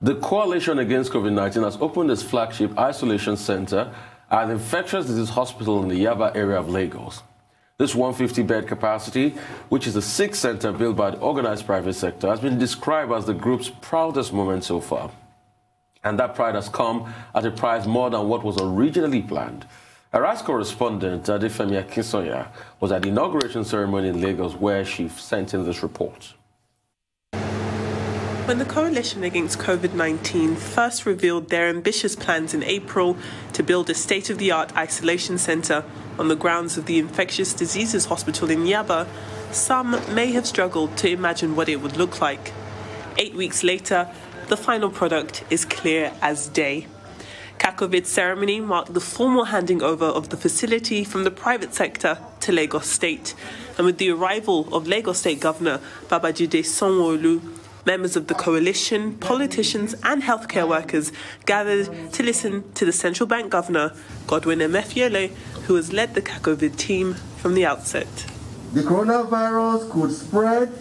The Coalition Against COVID-19 has opened its flagship isolation center at the Infectious Disease Hospital in the Yaba area of Lagos. This 150-bed capacity, which is the sixth center built by the organized private sector, has been described as the group's proudest moment so far. And that pride has come at a price more than what was originally planned. Our RISE correspondent, Adefemi Akinsoya, was at the inauguration ceremony in Lagos, where she sent in this report. When the Coalition Against COVID-19 first revealed their ambitious plans in April to build a state-of-the-art isolation centre on the grounds of the Infectious Diseases Hospital in Yaba, some may have struggled to imagine what it would look like. 8 weeks later, the final product is clear as day. CACOVID ceremony marked the formal handing over of the facility from the private sector to Lagos State. And with the arrival of Lagos State Governor Babajide Sanwo-Olu, members of the coalition, politicians and healthcare workers gathered to listen to the central bank governor, Godwin Emefiele, who has led the CACOVID team from the outset. The coronavirus could spread,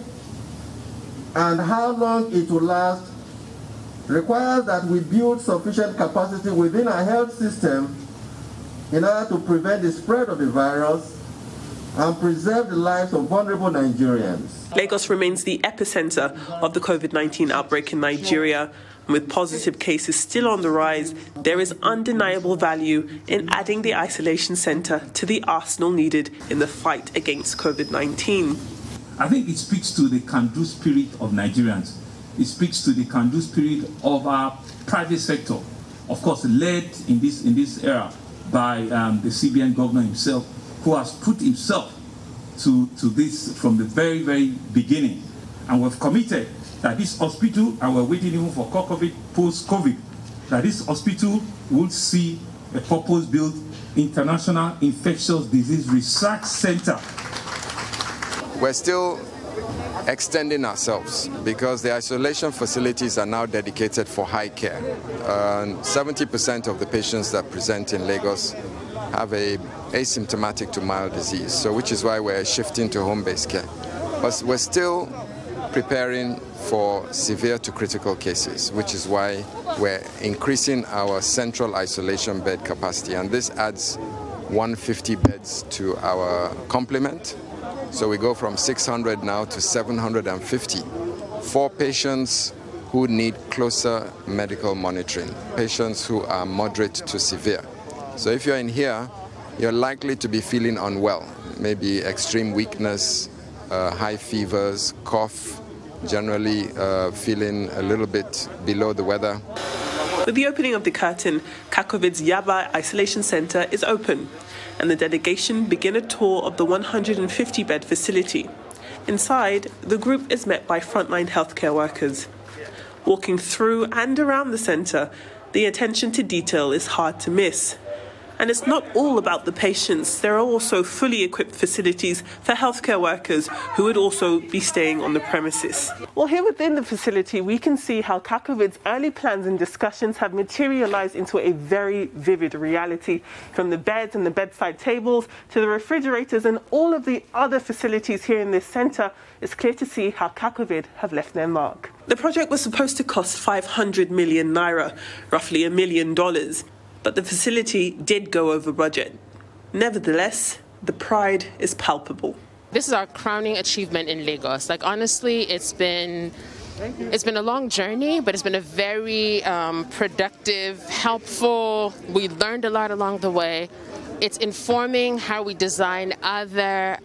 and how long it will last requires that we build sufficient capacity within our health system in order to prevent the spread of the virus and preserve the lives of vulnerable Nigerians. Lagos remains the epicenter of the COVID-19 outbreak in Nigeria. With positive cases still on the rise, there is undeniable value in adding the isolation center to the arsenal needed in the fight against COVID-19. I think it speaks to the can-do spirit of Nigerians. It speaks to the can-do spirit of our private sector, of course led in this era by the CBN governor himself, who has put himself to this from the very, very beginning. And we've committed that this hospital, and we're waiting even for CACOVID, post-COVID, that this hospital will see a purpose-built international infectious disease research center. We're still extending ourselves because the isolation facilities are now dedicated for high care. 70% of the patients that present in Lagos have a asymptomatic to mild disease, so which is why we're shifting to home-based care. But we're still preparing for severe to critical cases, which is why we're increasing our central isolation bed capacity, and this adds 150 beds to our complement. So we go from 600 now to 750 for patients who need closer medical monitoring, patients who are moderate to severe. So if you're in here, you're likely to be feeling unwell, maybe extreme weakness, high fevers, cough, generally feeling a little bit below the weather. With the opening of the curtain, CACOVID's Yaba Isolation Centre is open, and the delegation begin a tour of the 150-bed facility. Inside, the group is met by frontline healthcare workers. Walking through and around the centre, the attention to detail is hard to miss. And it's not all about the patients. There are also fully equipped facilities for healthcare workers who would also be staying on the premises. Well, here within the facility, we can see how CACOVID's early plans and discussions have materialized into a very vivid reality. From the beds and the bedside tables to the refrigerators and all of the other facilities here in this centre, it's clear to see how CACOVID have left their mark. The project was supposed to cost 500 million naira, roughly $1 million. But the facility did go over budget. Nevertheless, the pride is palpable. This is our crowning achievement in Lagos. Like, honestly, it's been a long journey, but it's been a very productive, helpful. We learned a lot along the way. It's informing how we design other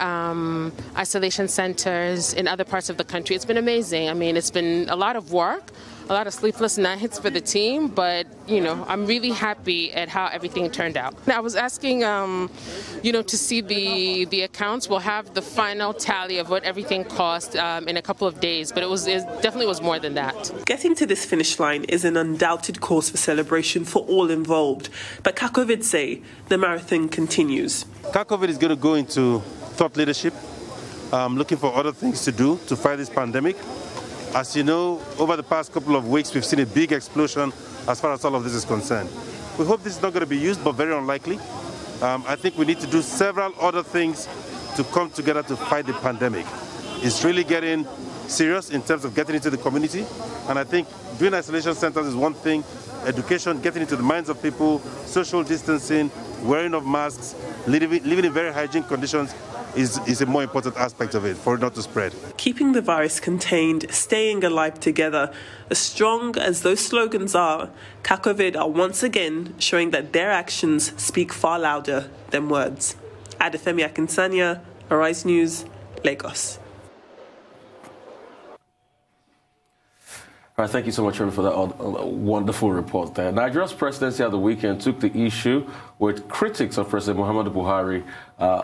isolation centers in other parts of the country. It's been amazing. I mean, it's been a lot of work, a lot of sleepless nights for the team, but, you know, I'm really happy at how everything turned out. I was asking, you know, to see the accounts. We'll have the final tally of what everything cost in a couple of days, but it definitely was more than that. Getting to this finish line is an undoubted cause for celebration for all involved, but CACOVID say the marathon continues. CACOVID is going to go into thought leadership, looking for other things to do to fight this pandemic. As you know, over the past couple of weeks, we've seen a big explosion as far as all of this is concerned. We hope this is not going to be used, but very unlikely. I think we need to do several other things to come together to fight the pandemic. It's really getting serious in terms of getting into the community. And I think doing isolation centers is one thing, education, getting into the minds of people, social distancing, wearing of masks, living in very hygienic conditions is a more important aspect of it for it not to spread. Keeping the virus contained, staying alive together, as strong as those slogans are, CACOVID are once again showing that their actions speak far louder than words. Adefemi Akinsanya, Arise News, Lagos. All right, thank you so much, Reuben, for that wonderful report there. Nigeria's presidency at the weekend took the issue with critics of President Muhammadu Buhari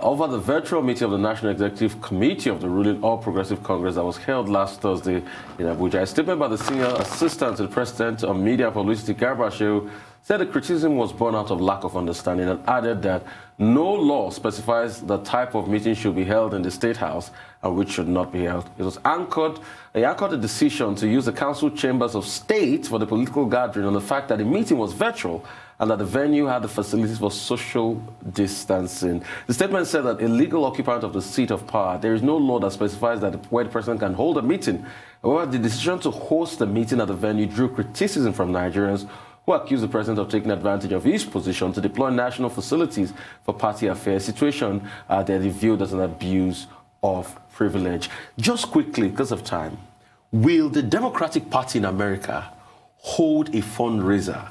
over the virtual meeting of the National Executive Committee of the ruling All Progressive Congress that was held last Thursday in Abuja. A statement by the senior assistant to the president on media publicity, Garba said the criticism was born out of lack of understanding and added that no law specifies the type of meeting should be held in the State House and which should not be held. It was anchored a decision to use the council chambers of state for the political gathering on the fact that the meeting was virtual and that the venue had the facilities for social distancing. The statement said that a legal occupant of the seat of power, there is no law that specifies that where the president can hold a meeting. However, the decision to host the meeting at the venue drew criticism from Nigerians who accused the president of taking advantage of his position to deploy national facilities for party affairs, situation that they viewed as an abuse of privilege. Just quickly, because of time, will the Democratic Party in America hold a fundraiser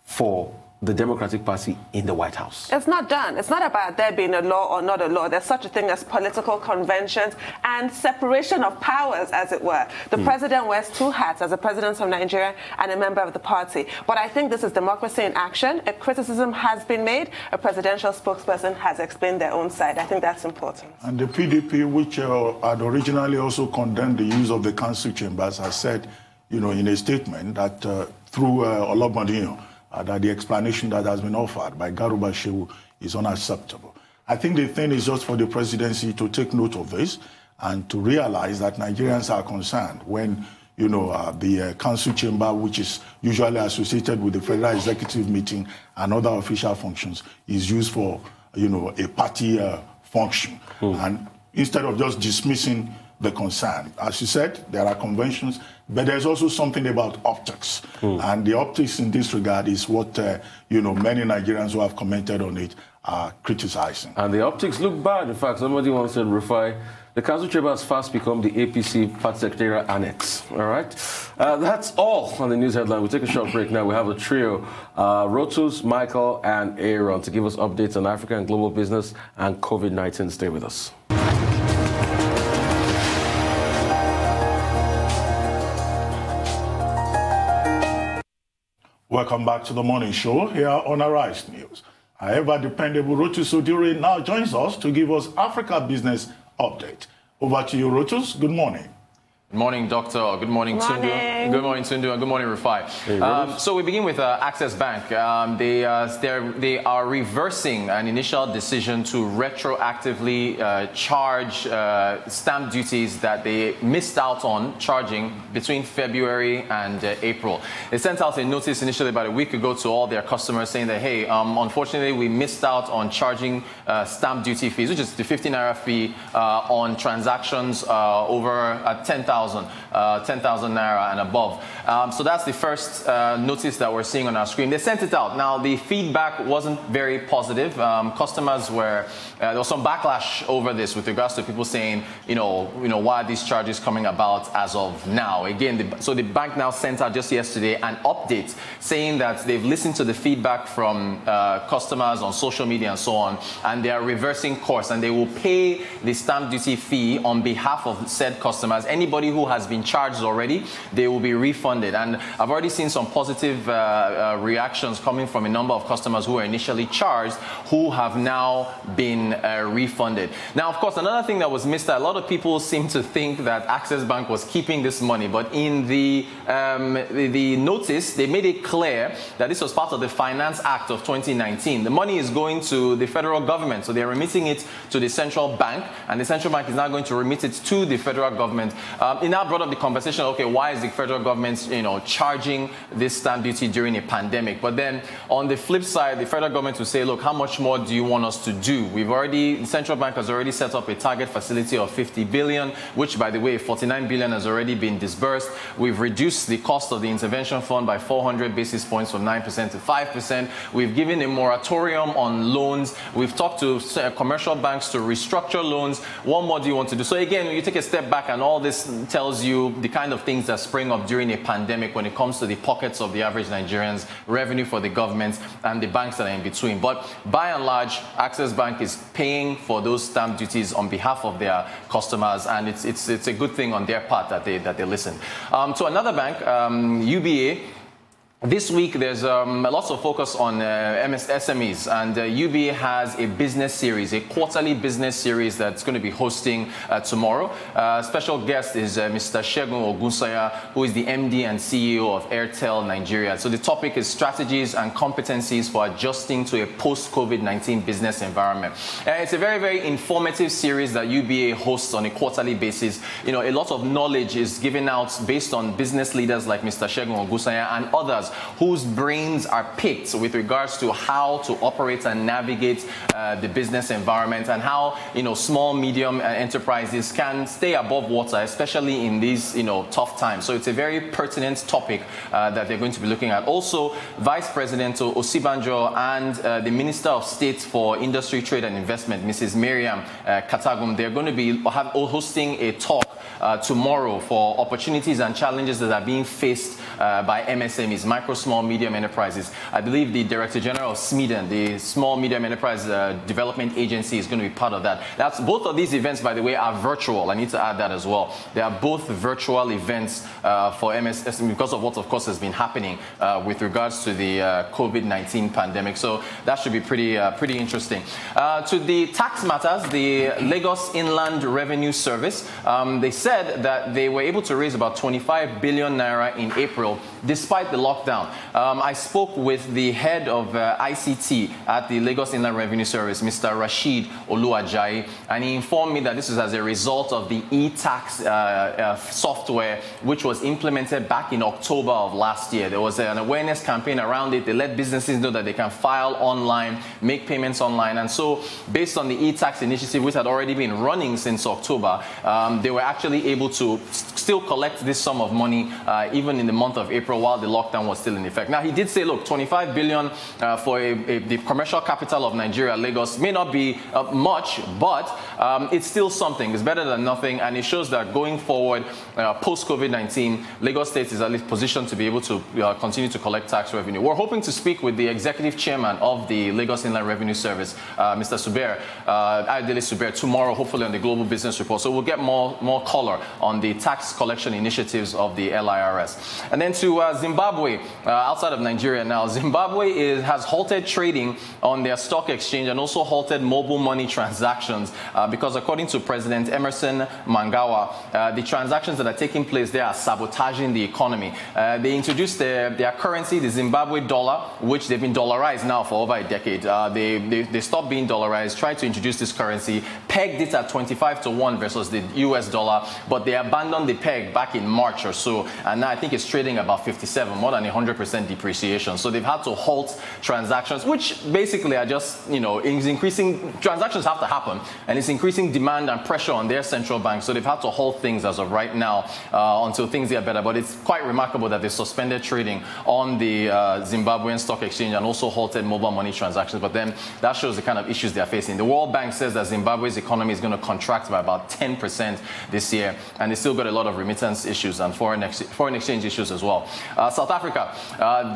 for the Democratic Party in the White House? It's not done. It's not about there being a law or not a law. There's such a thing as political conventions and separation of powers, as it were. The president wears two hats as a president of Nigeria and a member of the party. But I think this is democracy in action. A criticism has been made. A presidential spokesperson has explained their own side. I think that's important. And the PDP, which had originally also condemned the use of the council chambers, has said, in a statement that through Olobodinyo, that the explanation that has been offered by Garuba Shehu is unacceptable. I think the thing is just for the presidency to take note of this and to realize that Nigerians are concerned when, the council chamber, which is usually associated with the federal executive meeting and other official functions, is used for, a party function. And instead of just dismissing the concern, as you said, there are conventions, but there's also something about optics. And the optics in this regard is what, many Nigerians who have commented on it are criticizing. And the optics look bad. In fact, somebody once said, Rufai, the council chamber has fast become the APC party secretarial annex. All right? That's all on the news headline. We'll take a short break now. We have a trio, Rotus, Michael, and Aaron, to give us updates on Africa and global business and COVID-19. Stay with us. Welcome back to the morning show here on Arise News. Our ever-dependable Rotus Odiri now joins us to give us Africa Business Update. Over to you, Rotus. Good morning. Good morning, Doctor. Good morning, Tundun. Good morning, Tundun. And good morning, Rufai. Hey, so we begin with Access Bank. They are reversing an initial decision to retroactively charge stamp duties that they missed out on charging between February and April. They sent out a notice initially about a week ago to all their customers saying that, hey, unfortunately, we missed out on charging stamp duty fees, which is the 50 Naira fee on transactions over 10,000 Naira and above. So that's the first notice that we're seeing on our screen. They sent it out. Now, the feedback wasn't very positive. Customers were, there was some backlash over this with regards to people saying, why are these charges coming about as of now? Again, so the bank now sent out just yesterday an update saying that they've listened to the feedback from customers on social media and so on, and they are reversing course, and they will pay the stamp duty fee on behalf of said customers. Anybody who has been charged already, they will be refunded. And I've already seen some positive reactions coming from a number of customers who were initially charged who have now been refunded. Now, of course, another thing that was missed, a lot of people seem to think that Access Bank was keeping this money, but in the notice, they made it clear that this was part of the Finance Act of 2019. The money is going to the federal government, so they're remitting it to the central bank, and the central bank is now going to remit it to the federal government. it now brought up the conversation, okay, why is the federal government, charging this stamp duty during a pandemic? But then on the flip side, the federal government will say, look, how much more do you want us to do? The central bank has already set up a target facility of 50 billion, which, by the way, 49 billion has already been disbursed. We've reduced the cost of the intervention fund by 400 basis points from 9% to 5%. We've given a moratorium on loans. We've talked to commercial banks to restructure loans. What more do you want to do? So again, you take a step back and all this tells you the kind of things that spring up during a pandemic when it comes to the pockets of the average Nigerians, revenue for the government and the banks that are in between. But by and large, Access Bank is paying for those stamp duties on behalf of their customers, and it's a good thing on their part that they listen. To another bank, UBA. This week, there's lots of focus on SMEs, and UBA has a business series, a quarterly business series that's going to be hosting tomorrow. Special guest is Mr. Segun Ogunsanya, who is the MD and CEO of Airtel Nigeria. So the topic is strategies and competencies for adjusting to a post-COVID-19 business environment. It's a very, very informative series that UBA hosts on a quarterly basis. A lot of knowledge is given out based on business leaders like Mr. Segun Ogunsanya and others whose brains are picked with regards to how to operate and navigate the business environment, and how small, medium enterprises can stay above water, especially in these tough times. So it's a very pertinent topic that they're going to be looking at. Also, Vice President Osibanjo and the Minister of State for Industry, Trade and Investment, Mrs. Miriam Katagum, they're going to be hosting a talk tomorrow for opportunities and challenges that are being faced by MSMEs, micro, small, medium enterprises. I believe the Director General of SMEDEN, the Small Medium Enterprise Development Agency, is going to be part of that. Both of these events, by the way, are virtual. I need to add that as well. They are both virtual events for MSME because of what, of course, has been happening with regards to the COVID-19 pandemic. So that should be pretty interesting. To the tax matters, the Lagos Inland Revenue Service, they said that they were able to raise about 25 billion naira in April despite the lockdown. I spoke with the head of ICT at the Lagos Inland Revenue Service, Mr. Rashid Oluwajayi, and he informed me that this is as a result of the e-tax software which was implemented back in October of last year. There was an awareness campaign around it. They let businesses know that they can file online, make payments online, and so based on the e-tax initiative, which had already been running since October, they were actually able to still collect this sum of money even in the month of April while the lockdown was still in effect. Now, he did say, look, 25 billion for the commercial capital of Nigeria, Lagos, may not be much, but it's still something. It's better than nothing, and it shows that going forward, post-COVID-19, Lagos State is at least positioned to be able to continue to collect tax revenue. We're hoping to speak with the executive chairman of the Lagos Inland Revenue Service, Mr. Suber, Adele Suber, tomorrow, hopefully on the Global Business Report. So we'll get more color on the tax collection initiatives of the LIRS. And then to Zimbabwe, outside of Nigeria now, Zimbabwe has halted trading on their stock exchange and also halted mobile money transactions because according to President Emerson Mnangagwa, the transactions that are taking place there are sabotaging the economy. They introduced their currency, the Zimbabwe dollar, which they've been dollarized now for over a decade. They stopped being dollarized, tried to introduce this currency, pegged it at 25-1 versus the US dollar, but they abandoned the peg back in March or so, and now I think it's trading about 57, more than 100% depreciation. So they've had to halt transactions, which basically are just, is increasing. Transactions have to happen, and it's increasing demand and pressure on their central bank. So they've had to halt things as of right now until things get better. But it's quite remarkable that they suspended trading on the Zimbabwean stock exchange and also halted mobile money transactions. But then that shows the kind of issues they're facing. The World Bank says that Zimbabwe's economy is going to contract by about 10% this year, and they still got a lot of remittance issues and foreign exchange issues as well. South Africa,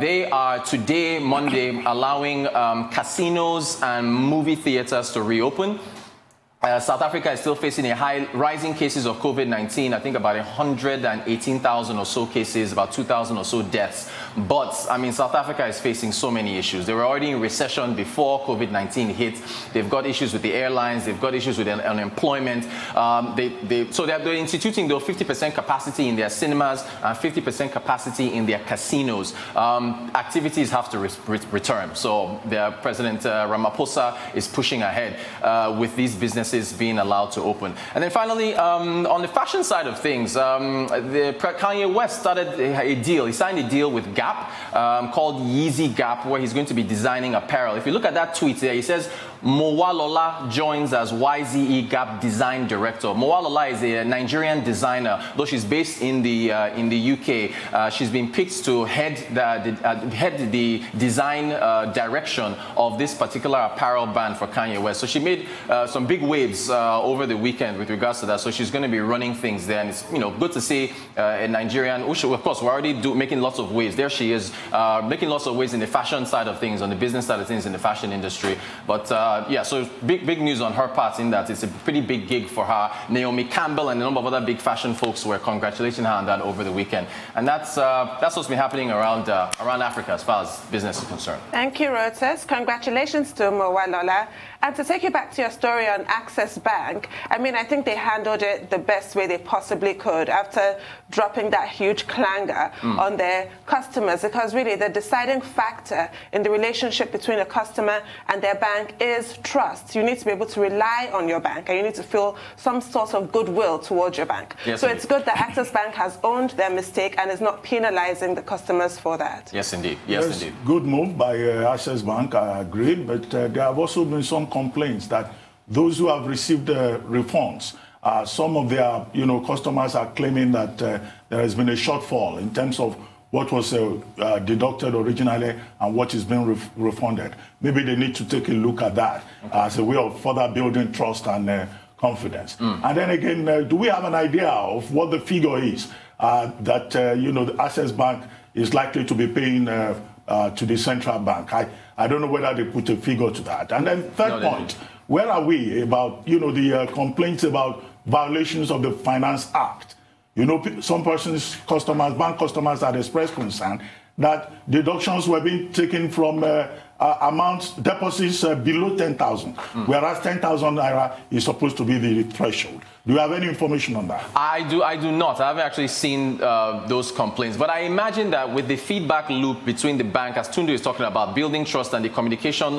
they are today, Monday, allowing casinos and movie theaters to reopen. South Africa is still facing rising cases of COVID-19. I think about 118,000 or so cases, about 2,000 or so deaths. But, I mean, South Africa is facing so many issues. They were already in recession before COVID-19 hit. They've got issues with the airlines. They've got issues with unemployment. So they're instituting, though, 50% capacity in their cinemas and 50% capacity in their casinos. Activities have to return. So their President Ramaphosa is pushing ahead with these businesses businesses being allowed to open. And then finally, on the fashion side of things, Kanye West started a deal. He signed a deal with Gap called Yeezy Gap, where he's going to be designing apparel. If you look at that tweet there, he says, Mowalola joins as YZE Gap design director. Mowalola is a Nigerian designer, though she's based in the UK. She's been picked to head the design direction of this particular apparel brand for Kanye West. So she made some big waves over the weekend with regards to that. So she's going to be running things there, and it's good to see a Nigerian. Of course, we're already making lots of waves. There she is, making lots of waves in the fashion side of things, on the business side of things in the fashion industry. But yeah, so big news on her part in that it's a pretty big gig for her. Naomi Campbell and a number of other big fashion folks were congratulating her on that over the weekend. And that's what's been happening around Africa as far as business is concerned. Thank you, Rotus. Congratulations to Mowalola. And to take you back to your story on Access Bank, I mean, I think they handled it the best way they possibly could after dropping that huge clanger on their customers, because really the deciding factor in the relationship between a customer and their bank is trust. You need to be able to rely on your bank, and you need to feel some sort of goodwill towards your bank. Yes, so indeed. It's good that Access Bank has owned their mistake and is not penalizing the customers for that. Yes, indeed. Yes, indeed. Good move by Access Bank, I agree, but there have also been some complaints that those who have received refunds, some of their customers are claiming that there has been a shortfall in terms of what was deducted originally and what is being refunded. Maybe they need to take a look at that as a way of further building trust and confidence. And then again, do we have an idea of what the figure is that the Access Bank is likely to be paying to the central bank? I don't know whether they put a figure to that. And then third point, where are we about the complaints about violations of the Finance Act? Some persons, bank customers had expressed concern that deductions were being taken from amounts, deposits below 10,000, whereas 10,000 naira is supposed to be the threshold. Do you have any information on that? I do not. I haven't actually seen those complaints. But I imagine that with the feedback loop between the bank, as Tundun is talking about, building trust and the communication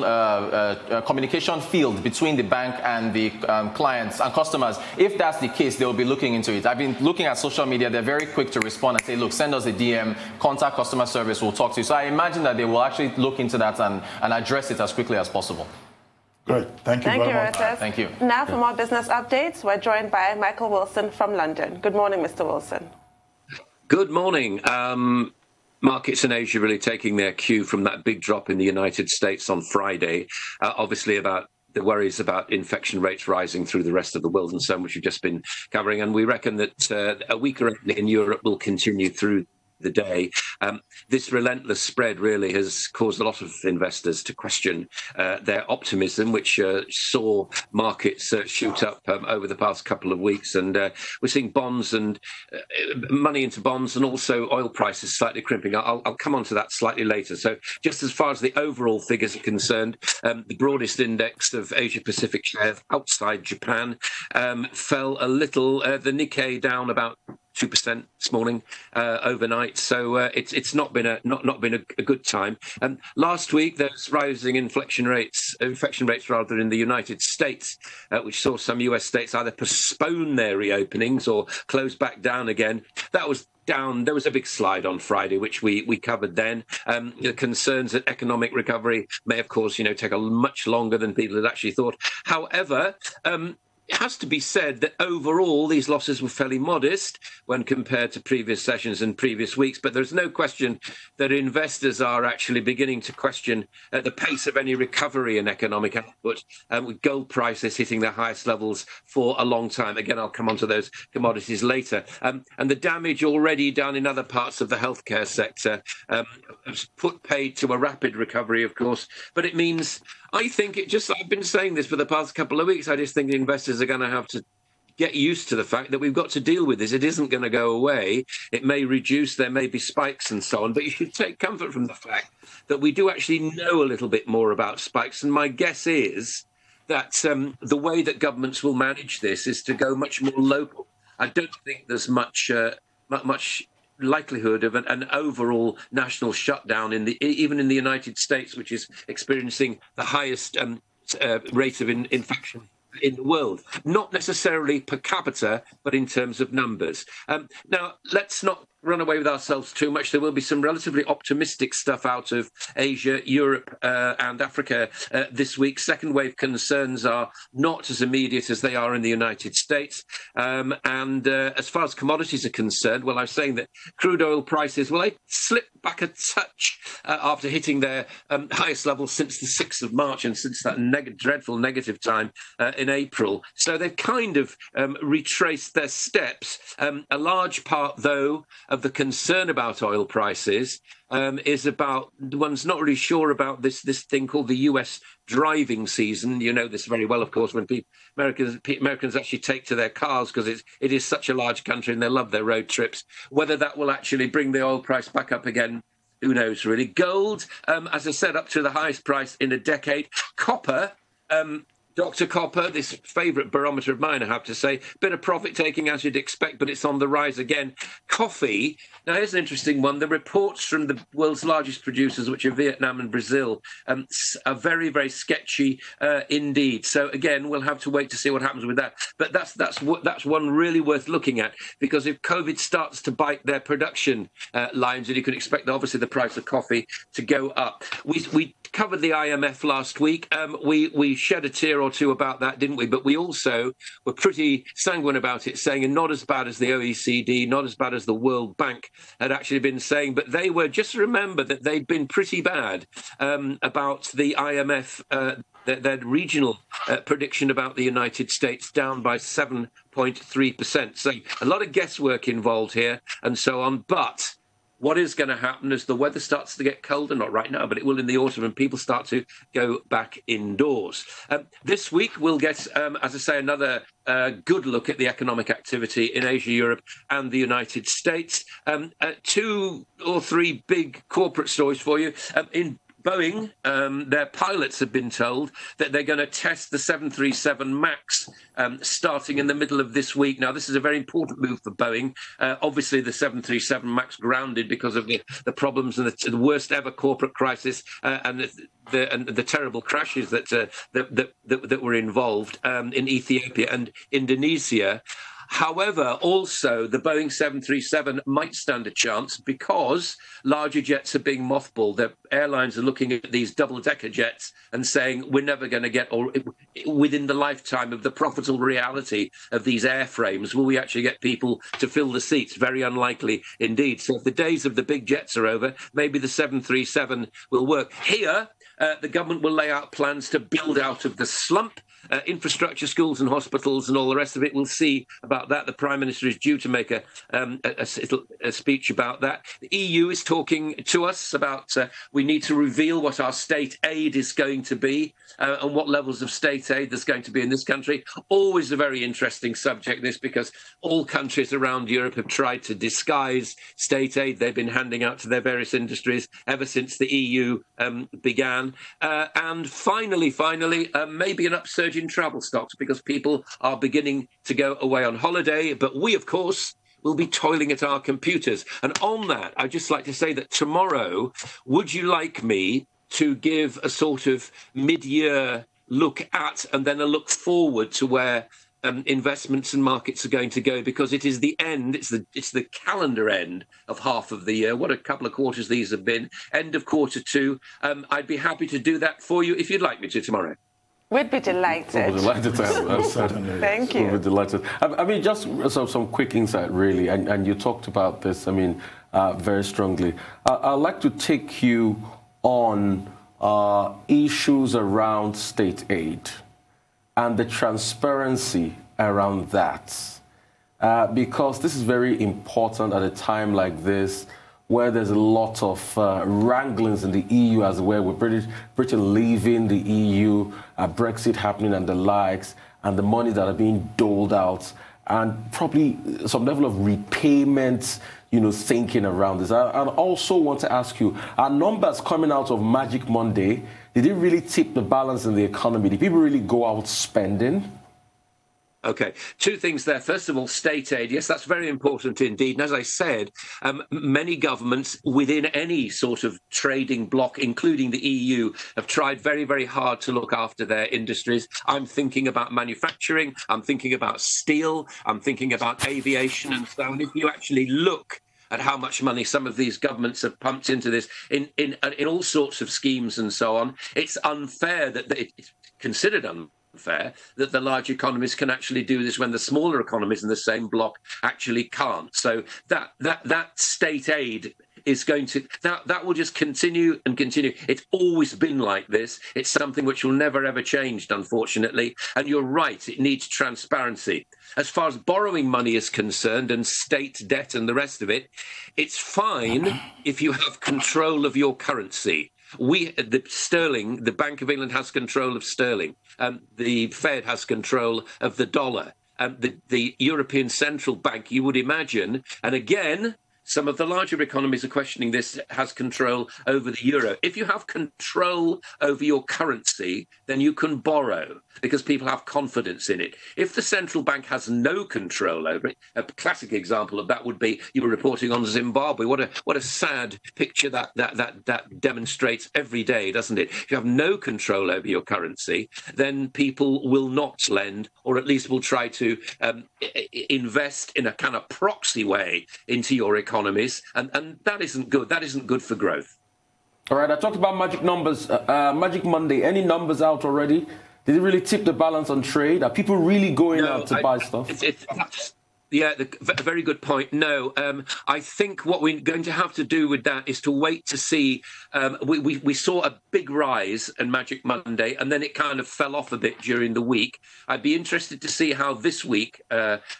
field between the bank and the clients and customers, if that's the case, they'll be looking into it. I've been looking at social media. They're very quick to respond and say, look, send us a DM, contact customer service, we'll talk to you. So I imagine that they will actually look into that and address it as quickly as possible. Great. Thank you very much. Rotus. Thank you. Now for more business updates, we're joined by Michael Wilson from London. Good morning, Mr. Wilson. Good morning. Markets in Asia really taking their cue from that big drop in the United States on Friday, obviously about the worries about infection rates rising through the rest of the world and so on, which we've just been covering. And we reckon that a weaker opening in Europe will continue through the day. This relentless spread really has caused a lot of investors to question their optimism, which saw markets shoot up over the past couple of weeks. And we're seeing bonds and money into bonds, and also oil prices slightly crimping. I'll come on to that slightly later. So just as far as the overall figures are concerned, the broadest index of Asia-Pacific shares outside Japan fell a little. The Nikkei down about 2% this morning overnight, so it's not been a good time. Last week there was rising infection rates rather in the United States, which saw some US states either postpone their reopenings or close back down again. That was down. There was a big slide on Friday, which we covered then. The concerns that economic recovery may, of course, take a much longer than people had actually thought. However, it has to be said that overall these losses were fairly modest when compared to previous sessions and previous weeks, but there's no question that investors are actually beginning to question the pace of any recovery in economic output, with gold prices hitting their highest levels for a long time. Again, I'll come on to those commodities later. And the damage already done in other parts of the healthcare sector has put paid to a rapid recovery, of course, but it means, I think I've been saying this for the past couple of weeks, I just think the investors are going to have to get used to the fact that we've got to deal with this. It isn't going to go away. It may reduce, there may be spikes and so on, but you should take comfort from the fact that we do actually know a little bit more about spikes. And my guess is that the way that governments will manage this is to go much more local. I don't think there's much likelihood of an overall national shutdown even in the United States, which is experiencing the highest rate of infection in the world, not necessarily per capita, but in terms of numbers. Now, let's not run away with ourselves too much. There will be some relatively optimistic stuff out of Asia, Europe and Africa this week. Second wave concerns are not as immediate as they are in the United States. And as far as commodities are concerned, well, I was saying that crude oil prices, well, they slipped back a touch after hitting their highest level since the 6th of March and since that dreadful negative time in April. So they've kind of retraced their steps. A large part, though, of the concern about oil prices is about, one's not really sure about this thing called the US driving season. You know this very well, of course, when Americans actually take to their cars because it is such a large country and they love their road trips. Whether that will actually bring the oil price back up again, who knows, really. Gold, as I said, up to the highest price in a decade. Copper, Dr. Copper, this favourite barometer of mine, I have to say, bit of profit taking as you'd expect, but it's on the rise again. Coffee, now here's an interesting one. The reports from the world's largest producers, which are Vietnam and Brazil, are very, very sketchy indeed. So again, we'll have to wait to see what happens with that. But that's one really worth looking at, because if COVID starts to bite their production lines, and you can expect obviously the price of coffee to go up. We covered the IMF last week. We shed a tear or two about that, didn't we? But we also were pretty sanguine about it, saying not as bad as the OECD, not as bad as the World Bank had actually been saying, but they were, just remember that they'd been pretty bad about the IMF, their regional prediction about the United States down by 7.3%. So a lot of guesswork involved here and so on. But what is going to happen as the weather starts to get colder, not right now, but it will in the autumn, and people start to go back indoors. This week, we'll get, as I say, another good look at the economic activity in Asia, Europe and the United States. 2 or 3 big corporate stories for you. In Boeing, their pilots have been told that they're going to test the 737 MAX starting in the middle of this week. Now, this is a very important move for Boeing. Obviously, the 737 MAX grounded because of the problems and the worst ever corporate crisis and the terrible crashes that were involved in Ethiopia and Indonesia. However, also, the Boeing 737 might stand a chance because larger jets are being mothballed. The airlines are looking at these double-decker jets and saying, we're never going to get, or within the lifetime of the profitable reality of these airframes, will we actually get people to fill the seats? Very unlikely indeed. So if the days of the big jets are over, maybe the 737 will work. Here, the government will lay out plans to build out of the slump. Infrastructure, schools and hospitals and all the rest of it. We'll see about that. The Prime Minister is due to make a speech about that. The EU is talking to us about we need to reveal what our state aid is going to be and what levels of state aid there's going to be in this country. Always a very interesting subject, this, because all countries around Europe have tried to disguise state aid they've been handing out to their various industries ever since the EU began. And finally, maybe an upsurge in travel stocks, because people are beginning to go away on holiday. But we, of course, will be toiling at our computers. And on that, I'd just like to say that tomorrow, would you like me to give a sort of mid-year look at and then a look forward to where investments and markets are going to go, because it is the end, it's the calendar end of half of the year. What a couple of quarters these have been. End of quarter 2. I'd be happy to do that for you if you'd like me to tomorrow. We'd be delighted. We'd be delighted to have that, certainly. Thank you. We'd be delighted. I mean, just some quick insight, really, and you talked about this, I mean, very strongly. I'd like to take you on issues around state aid and the transparency around that, because this is very important at a time like this, where there's a lot of wranglings in the EU as well, with Britain leaving the EU, Brexit happening and the likes, and the money that are being doled out, and probably some level of repayment, thinking around this. I also want to ask you, are numbers coming out of Magic Monday, did it really tip the balance in the economy? Did people really go out spending? Okay, two things there. First of all, state aid. Yes, that's very important indeed. And as I said, many governments within any sort of trading bloc, including the EU, have tried very, very hard to look after their industries. I'm thinking about manufacturing. I'm thinking about steel. I'm thinking about aviation and so on. If you actually look at how much money some of these governments have pumped into this in all sorts of schemes and so on, it's unfair that it's considered unfair that the large economies can actually do this when the smaller economies in the same bloc actually can't. So that state aid is going to, that will just continue and continue. It's always been like this. It's something which will never, ever change, unfortunately. And you're right, it needs transparency. As far as borrowing money is concerned and state debt and the rest of it, it's fine if you have control of your currency. The sterling, the Bank of England has control of sterling. The Fed has control of the dollar. The European Central Bank, you would imagine, and again, some of the larger economies are questioning this, has control over the euro. If you have control over your currency, then you can borrow because people have confidence in it. If the central bank has no control over it, a classic example of that would be, you were reporting on Zimbabwe. What a sad picture that demonstrates every day, doesn't it? If you have no control over your currency, then people will not lend, or at least will try to invest in a kind of proxy way into your economies, and that isn't good. That isn't good for growth. All right, I talked about magic numbers, Magic Monday. Any numbers out already? Did it really tip the balance on trade? Are people really going out to buy stuff? Yeah, a very good point. No, I think what we're going to have to do with that is to wait to see. We saw a big rise in Magic Monday, and then it kind of fell off a bit during the week. I'd be interested to see how this week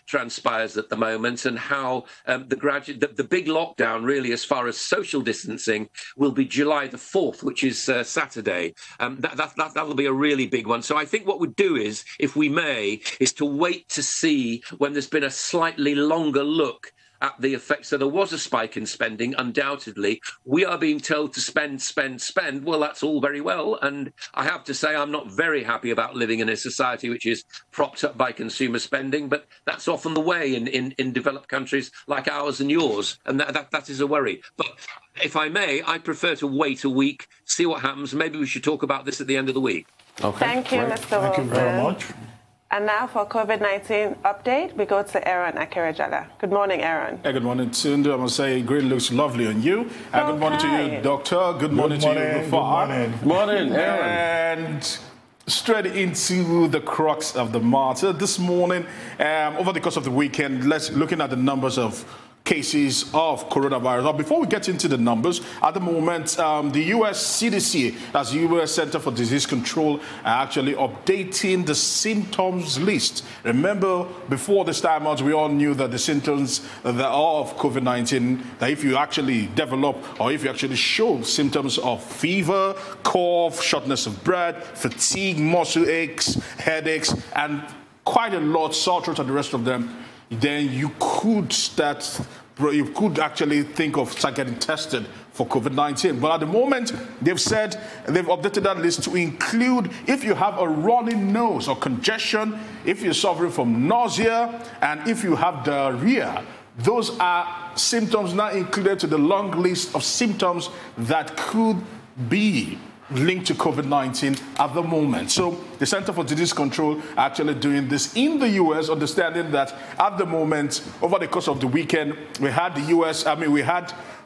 transpires at the moment, and how the big lockdown, really, as far as social distancing, will be July the 4th, which is Saturday. That'll be a really big one. So I think what we'd do is, if we may, is to wait to see when there's been a slightly longer look at the effects. So there was a spike in spending, undoubtedly. We are being told to spend, spend, spend. Well, that's all very well. And I have to say, I'm not very happy about living in a society which is propped up by consumer spending, but that's often the way in developed countries like ours and yours. And that is a worry. But if I may, I prefer to wait a week, see what happens. Maybe we should talk about this at the end of the week. Okay. Thank you, Mr. Wilson. Thank you very much. And now for COVID-19 update, we go to Aaron Akerejala. Good morning, Aaron. Hey, good morning, Tundun. I must say, green looks lovely on you. Good morning to you, Doctor. Good morning to you, Rufai. Good morning, Aaron. And straight into the crux of the matter this morning. Over the course of the weekend, looking at the numbers of cases of coronavirus. Now, before we get into the numbers, at the moment, the U.S. CDC, that's the U.S. Center for Disease Control, are actually updating the symptoms list. Remember, before this time out, we all knew that the symptoms of COVID-19, that if you actually develop or if you actually show symptoms of fever, cough, shortness of breath, fatigue, muscle aches, headaches, and quite a lot, sore throat and the rest of them, then you could actually think of start getting tested for COVID-19. But at the moment, they've said they've updated that list to include if you have a runny nose or congestion, if you're suffering from nausea, and if you have diarrhea. Those are symptoms now included to the long list of symptoms that could be linked to COVID-19 at the moment. So the Center for Disease Control are actually doing this in the U.S., understanding that at the moment, over the course of the weekend, we had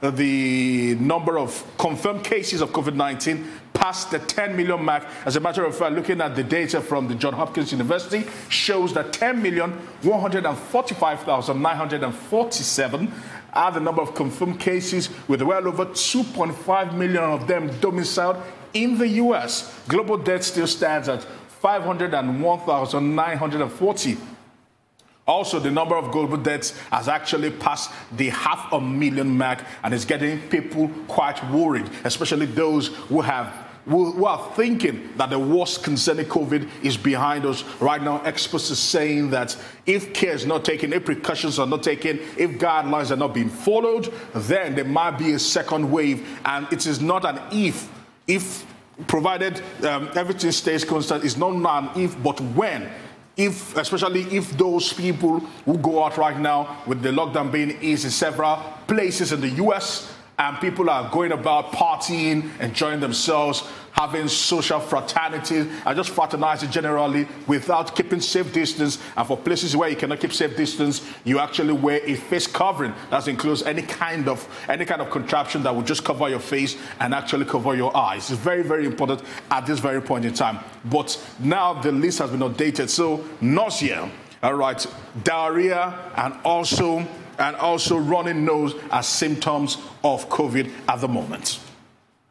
the number of confirmed cases of COVID-19 past the 10 million mark. As a matter of fact, looking at the data from the Johns Hopkins University shows that 10,145,947 are the number of confirmed cases, with well over 2.5 million of them domiciled in the U.S. Global death still stands at 501,940. Also, the number of global deaths has actually passed the 500,000 mark and is getting people quite worried, especially those who are thinking that the worst concerning COVID is behind us. Right now, experts are saying that if care is not taken, if precautions are not taken, if guidelines are not being followed, then there might be a second wave. And it is not an if provided everything stays constant, it's not an if, but when. especially if those people who go out right now with the lockdown being eased in several places in the U.S., and people are going about partying, enjoying themselves, having social fraternities, and just fraternizing generally without keeping safe distance. And for places where you cannot keep safe distance, you actually wear a face covering that includes any kind of contraption that will just cover your face and actually cover your eyes. It's very, very important at this very point in time. But now the list has been updated. So nausea, all right, diarrhea, and also running nose as symptoms of COVID at the moment.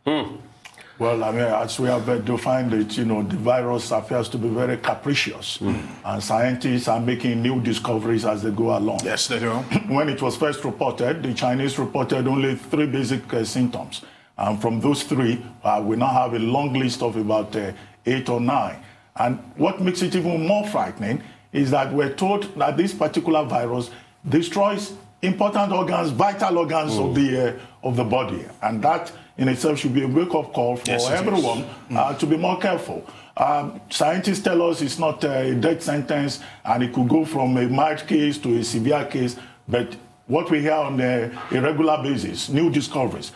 Well, I mean, as we have defined it, the virus appears to be very capricious. And scientists are making new discoveries as they go along. Yes, they do. When it was first reported, the Chinese reported only 3 basic symptoms. And from those 3, we now have a long list of about 8 or 9. And what makes it even more frightening is that we're told that this particular virus destroys important organs, vital organs of the body, and that in itself should be a wake-up call for everyone to be more careful. Scientists tell us it's not a death sentence, and it could go from a mild case to a severe case. But what we hear on a regular basis, new discoveries,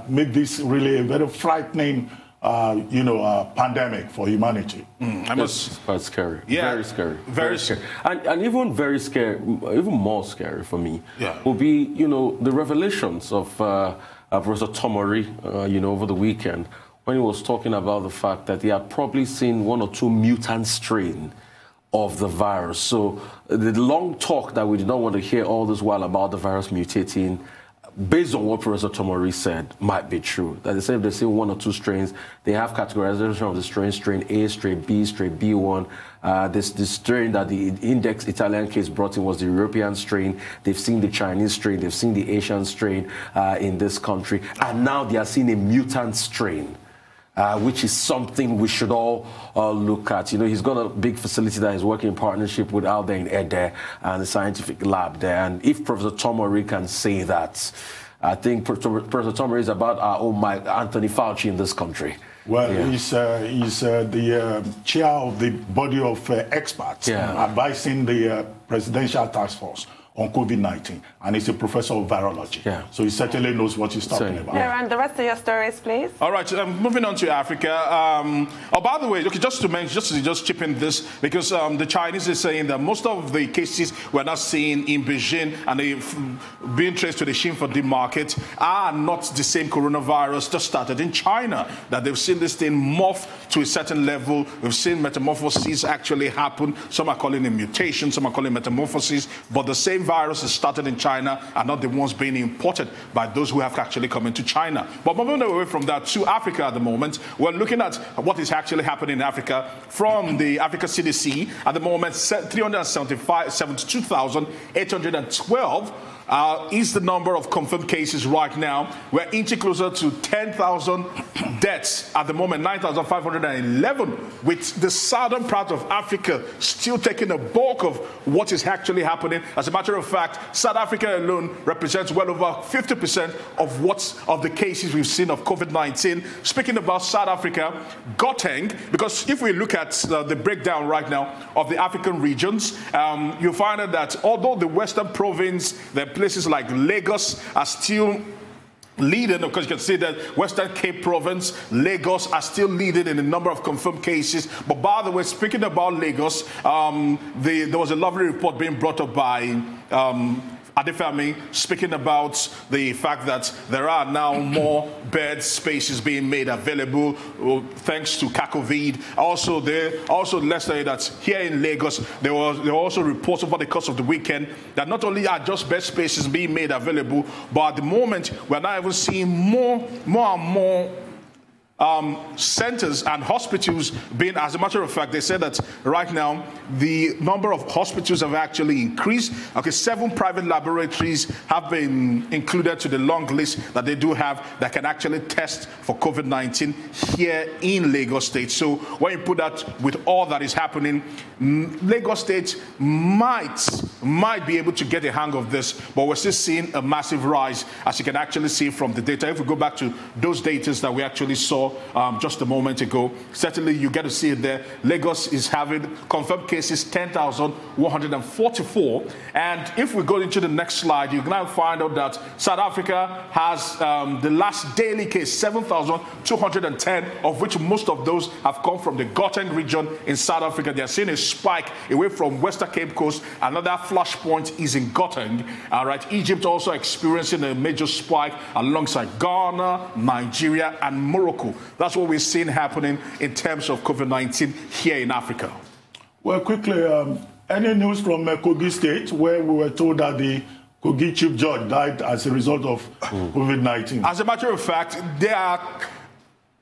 make this really a very frightening pandemic for humanity. That's quite scary. Yeah. Very scary. Very scary. And even very scary, even more scary for me, will be, the revelations of Professor Tomori, over the weekend, when he was talking about the fact that he had probably seen 1 or 2 mutant strains of the virus. So the long talk that we did not want to hear all this while about the virus mutating, based on what Professor Tomori said, might be true. That they say if they see 1 or 2 strains, they have categorization of the strain A, strain B, strain B1. This strain that the Index Italian case brought in was the European strain. They've seen the Chinese strain. They've seen the Asian strain in this country. And now they are seeing a mutant strain. Which is something we should all look at. He's got a big facility that he's working in partnership with out there in Ede and the scientific lab there. And if Professor Tomori can say that, I think Professor Tomori is about our own Anthony Fauci in this country. Well, he's the chair of the body of experts advising the Presidential Task Force on COVID-19, and he's a professor of virology. So he certainly knows what he's talking about. And the rest of your stories, please. All right, moving on to Africa. By the way, just to mention, just chip in this, because the Chinese is saying that most of the cases we're not seeing in Beijing and they being traced to the Xinfadi market are not the same coronavirus just started in China, that they've seen this thing morph to a certain level. We've seen metamorphoses actually happen. Some are calling it mutation, some are calling it metamorphosis, but the same virus is started in China and not the ones being imported by those who have actually come into China. But moving away from that to Africa at the moment, we're looking at what is actually happening in Africa. From the Africa CDC, at the moment, 372,812 is the number of confirmed cases right now. We're inching closer to 10,000 deaths at the moment, 9,511, with the southern part of Africa still taking the bulk of what is actually happening. As a matter of fact, South Africa alone represents well over 50% of the cases we've seen of COVID-19. Speaking about South Africa, Gauteng, because if we look at the breakdown right now of the African regions, you'll find out that although the Western province, the places like Lagos are still leading, because you can see that Western Cape Province, Lagos are still leading in the number of confirmed cases. But by the way, speaking about Lagos, there was a lovely report being brought up by Adefemi, speaking about the fact that there are now more bed spaces being made available thanks to CACOVID. Also, let's say that here in Lagos, there were also reports over the course of the weekend that not only are just bed spaces being made available, but at the moment, we're now even seeing more and more centers and hospitals being, as a matter of fact, they said that right now the number of hospitals have actually increased. 7 private laboratories have been included to the long list that they do have that can actually test for COVID-19 here in Lagos State. So when you put that with all that is happening, Lagos State might might be able to get a hang of this, but we're still seeing a massive rise, as you can actually see from the data. If we go back to those data that we actually saw just a moment ago, certainly you get to see it there. Lagos is having confirmed cases 10,144. And if we go into the next slide, you can now find out that South Africa has the last daily case, 7,210, of which most of those have come from the Gauteng region in South Africa. They are seeing a spike away from Western Cape Coast. Another flashpoint is in Gauteng. All right, Egypt also experiencing a major spike alongside Ghana, Nigeria, and Morocco. That's what we're seeing happening in terms of COVID-19 here in Africa. Well, quickly, any news from Kogi State, where we were told that the Kogi chief judge died as a result of COVID-19? As a matter of fact, there are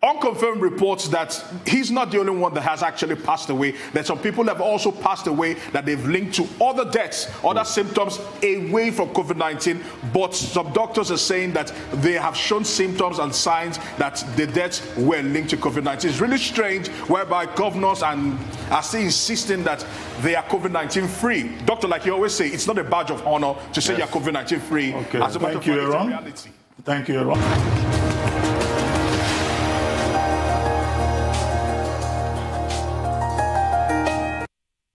unconfirmed reports that he's not the only one that has actually passed away. That some people have also passed away that they've linked to other deaths, other symptoms away from COVID-19. But some doctors are saying that they have shown symptoms and signs that the deaths were linked to COVID-19. It's really strange, whereby governors are still insisting that they are COVID-19 free. Doctor, like you always say, it's not a badge of honor to say you're COVID-19 free. Okay. As a matter of fact, it's a reality. Thank you, Aaron.